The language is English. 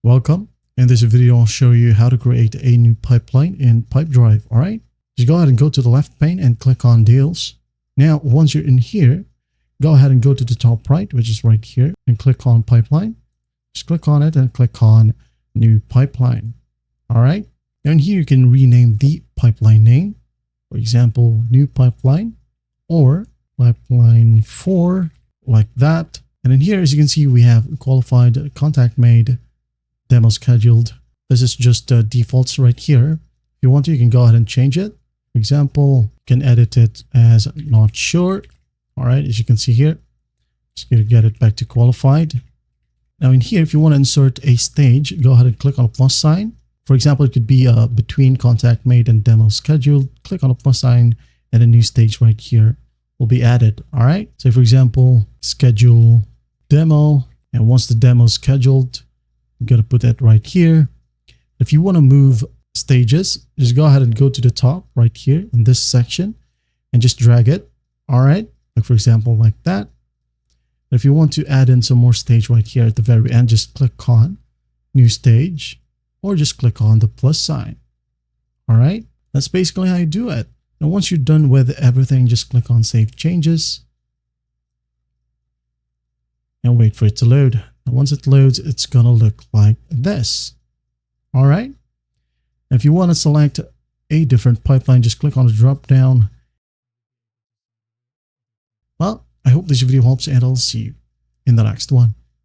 Welcome. In this video, I'll show you how to create a new pipeline in Pipedrive. All right. Just go ahead and go to the left pane and click on Deals. Now, once you're in here, go ahead and go to the top right, which is right here, and click on Pipeline. Just click on it and click on New Pipeline. All right. Now in here, you can rename the pipeline name. For example, New Pipeline or Pipeline 4, like that. And in here, as you can see, we have qualified, contact made, demo scheduled. This is just defaults right here. If you want to, you can go ahead and change it. For example, you can edit it as not sure. All right, as you can see here, just going to get it back to qualified. Now in here, if you want to insert a stage, go ahead and click on a plus sign. For example, it could be between contact made and demo scheduled. Click on a plus sign and a new stage right here will be added. All right. So for example, schedule demo. And once the demo is scheduled, I'm going to put that right here. If you want to move stages, just go ahead and go to the top right here in this section and just drag it. All right. Like for example, like that. If you want to add in some more stage right here at the very end, just click on new stage or just click on the plus sign. All right. That's basically how you do it. And once you're done with everything, just click on Save Changes and wait for it to load. And once it loads, it's going to look like this. All right. If you want to select a different pipeline, just click on the drop down. Well, I hope this video helps and I'll see you in the next one.